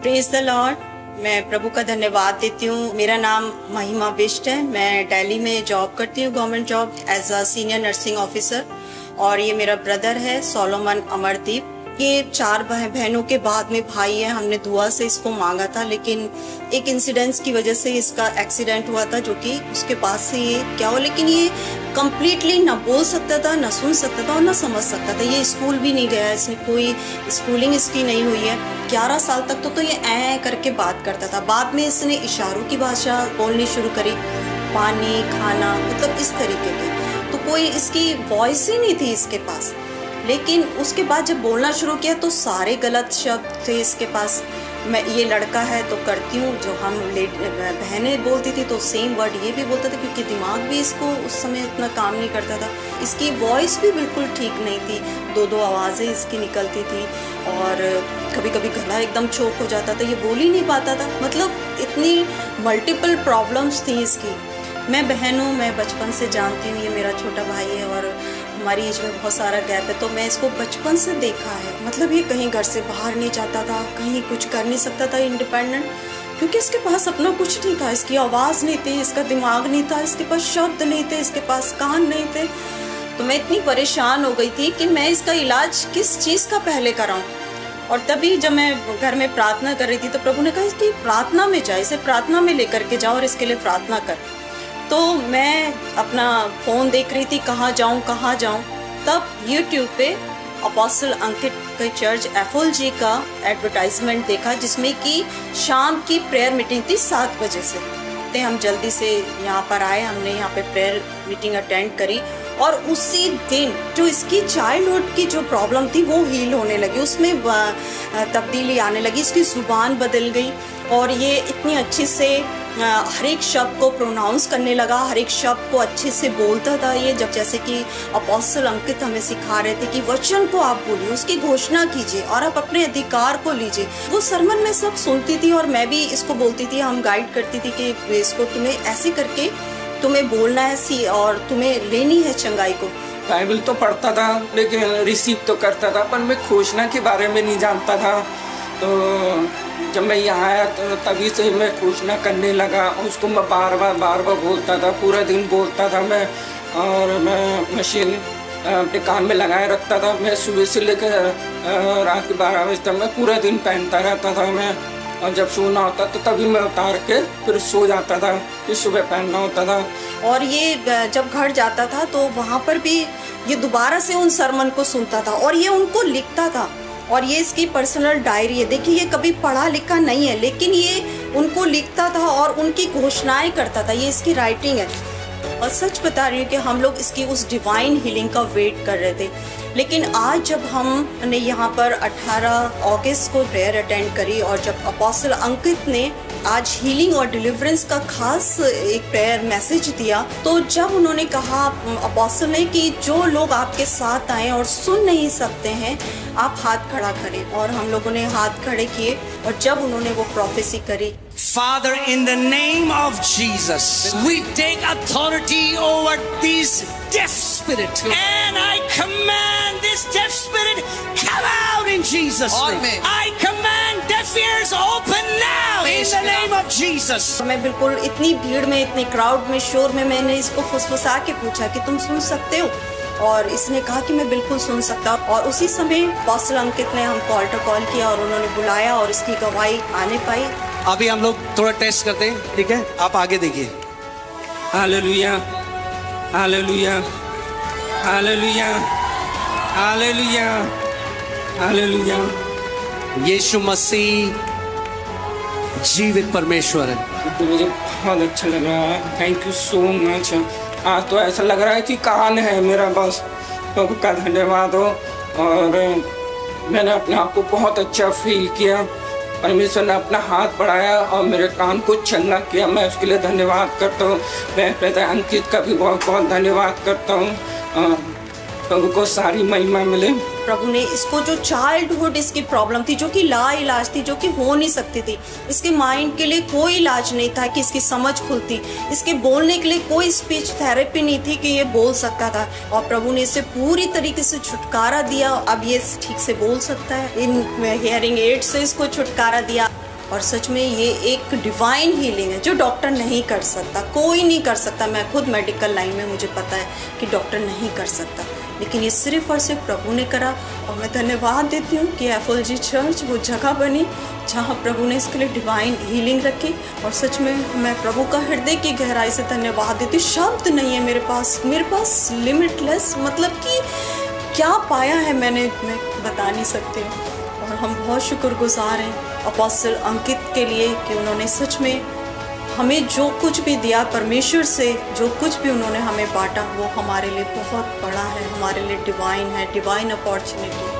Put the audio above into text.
Praise the Lord. मैं प्रभु का धन्यवाद देती हूँ। मेरा नाम महिमा बिष्ट है। मैं दिल्ली में जॉब करती हूँ, government job as a senior nursing officer. और ये मेरा ब्रदर है सोलोमन अमरदीप। ये 4 बहनों के बाद में भाई है। हमने दुआ से इसको मांगा था, लेकिन एक इंसिडेंस की वजह से इसका एक्सीडेंट हुआ था, जो कि उसके पास से ये क्या हो, लेकिन ये कम्प्लीटली ना बोल सकता था, ना सुन सकता था और ना समझ सकता था। ये स्कूल भी नहीं गया, इसने कोई स्कूलिंग इसकी नहीं हुई है। 11 साल तक तो ये ऐ करके बात करता था। बाद में इसने इशारों की भाषा बोलनी शुरू करी, पानी, खाना, मतलब इस तरीके की। तो कोई इसकी वॉइस ही नहीं थी इसके पास। लेकिन उसके बाद जब बोलना शुरू किया तो सारे गलत शब्द थे इसके पास। मैं ये लड़का है तो करती हूँ, जो हम बहनें बोलती थी तो सेम वर्ड ये भी बोलता था, क्योंकि दिमाग भी इसको उस समय इतना काम नहीं करता था। इसकी वॉइस भी बिल्कुल ठीक नहीं थी, 2 आवाज़ें इसकी निकलती थी और कभी कभी गला एकदम चोक हो जाता था, ये बोल ही नहीं पाता था। मतलब इतनी मल्टीपल प्रॉब्लम्स थी इसकी। मैं बहन हूँ, मैं बचपन से जानती हूँ। ये मेरा छोटा भाई है और हमारी एज में बहुत सारा गैप है, तो मैं इसको बचपन से देखा है। मतलब ये कहीं घर से बाहर नहीं जाता था, कहीं कुछ कर नहीं सकता था इंडिपेंडेंट, क्योंकि इसके पास अपना कुछ नहीं था। इसकी आवाज़ नहीं थी, इसका दिमाग नहीं था, इसके पास शब्द नहीं थे, इसके पास कान नहीं थे। तो मैं इतनी परेशान हो गई थी कि मैं इसका इलाज किस चीज़ का पहले कराऊँ। और तभी जब मैं घर में प्रार्थना कर रही थी तो प्रभु ने कहा इसकी प्रार्थना में जा, इसे प्रार्थना में लेकर के जाओ और इसके लिए प्रार्थना कर। तो मैं अपना फ़ोन देख रही थी, कहाँ जाऊँ। तब YouTube पे अपोस्टल अंकित के चर्च FLG का एडवर्टाइजमेंट देखा, जिसमें कि शाम की प्रेयर मीटिंग थी 7 बजे से। तो हम जल्दी से यहाँ पर आए, हमने यहाँ पे प्रेयर मीटिंग अटेंड करी और उसी दिन जो इसकी चाइल्डहुड की जो प्रॉब्लम थी वो हील होने लगी, उसमें तब्दीली आने लगी, इसकी ज़ुबान बदल गई और ये इतनी अच्छे से हर एक शब्द को प्रोनाउंस करने लगा, हर एक शब्द को अच्छे से बोलता था। ये जब जैसे कि अपोस्टल अंकित हमें सिखा रहे थे कि वचन को आप बोलिए, उसकी घोषणा कीजिए और आप अपने अधिकार को लीजिए। वो सरमन में सब सुनती थी और मैं भी इसको बोलती थी, हम गाइड करती थी कि इसको तुम्हें ऐसे करके तुम्हें बोलना है और तुम्हें लेनी है चंगाई को। बाइबल तो पढ़ता था लेकिन रिसीव तो करता था, पर मैं घोषणा के बारे में नहीं जानता था। तो जब मैं यहाँ आया तो तभी से मैं घोषणा करने लगा। उसको मैं बार बार बोलता था, पूरा दिन बोलता था मैं। और मैं मशीन अपने कान में लगाए रखता था। मैं सुबह से लेकर रात के 12 बजे तक मैं पूरा दिन पहनता रहता था मैं। और जब सोना होता तो तभी मैं उतार के फिर सो जाता था, फिर सुबह पहनना होता था। और ये जब घर जाता था तो वहाँ पर भी ये दोबारा से उन सरमन को सुनता था और ये उनको लिखता था। और ये इसकी पर्सनल डायरी है। देखिए, ये कभी पढ़ा लिखा नहीं है, लेकिन ये उनको लिखता था और उनकी घोषणाएं करता था। ये इसकी राइटिंग है। और सच बता रही हूँ कि हम लोग इसकी उस डिवाइन हीलिंग का वेट कर रहे थे। लेकिन आज जब हमने यहाँ पर 18 अगस्त को प्रेयर अटेंड करी और जब अपोस्टल अंकित ने आज हीलिंग और डिलीवरेंस का खास एक प्रेयर मैसेज दिया, तो जब उन्होंने कहा अपोस्टल ने कि जो लोग आपके साथ आए और सुन नहीं सकते हैं, आप हाथ खड़ा करें। और हम लोगों ने हाथ खड़े किए और जब उन्होंने वो प्रोफेसी करी, Father, in the name of Jesus, we take authority over this deaf spirit, and I command this deaf spirit, come out in Jesus' name. I command deaf ears open now in the name of Jesus. मैं बिल्कुल इतनी भीड़ में, इतने crowd में, शोर में, मैंने इसको फुसफुसा के पूछा कि तुम सुन सकते हो? और इसने कहा कि मैं बिल्कुल सुन सकता हूँ। और उसी समय अपोस्टल अंकित ने हम कॉल किया और उन्होंने बुलाया और इसकी गवाही आने पाई। अभी हम लोग थोड़ा टेस्ट करते हैं, ठीक है? आप आगे देखिए। Hallelujah, hallelujah, hallelujah, hallelujah, hallelujah. यीशु मसीह जीवित परमेश्वर है। तो मुझे बहुत अच्छा लग रहा है। Thank you so much. आज तो ऐसा लग रहा है कि कान है मेरा, बस प्रभु का धन्यवाद हो। और मैंने अपने आप को बहुत अच्छा फील किया। परमेश्वर ने अपना हाथ बढ़ाया और मेरे कान को चंगा किया। मैं उसके लिए धन्यवाद करता हूँ। मैं पिता अंकित का भी बहुत बहुत धन्यवाद करता हूँ। प्रभु को सारी महिमा मिले। प्रभु ने इसको जो चाइल्डहुड इसकी प्रॉब्लम थी, जो कि ला इलाज थी, जो कि हो नहीं सकती थी, इसके माइंड के लिए कोई इलाज नहीं था कि इसकी समझ खुलती, इसके बोलने के लिए कोई स्पीच थेरेपी नहीं थी कि ये बोल सकता था। और प्रभु ने इसे पूरी तरीके से छुटकारा दिया। अब ये ठीक से बोल सकता है। इन हियरिंग एड से इसको छुटकारा दिया। और सच में ये एक डिवाइन हीलिंग है जो डॉक्टर नहीं कर सकता, कोई नहीं कर सकता। मैं खुद मेडिकल लाइन में, मुझे पता है कि डॉक्टर नहीं कर सकता, लेकिन ये सिर्फ और सिर्फ प्रभु ने करा। और मैं धन्यवाद देती हूँ कि FLG चर्च वो जगह बनी जहाँ प्रभु ने इसके लिए डिवाइन हीलिंग रखी। और सच में मैं प्रभु का हृदय की गहराई से धन्यवाद देती हूँ। शब्द नहीं है मेरे पास लिमिटलेस, मतलब कि क्या पाया है मैं बता नहीं सकती हूँ। और हम बहुत शुक्रगुजार हैं अपोस्टल अंकित के लिए कि उन्होंने सच में हमें जो कुछ भी दिया, परमेश्वर से जो कुछ भी उन्होंने हमें बांटा, वो हमारे लिए बहुत बड़ा है, हमारे लिए डिवाइन है, डिवाइन अपॉर्चुनिटी।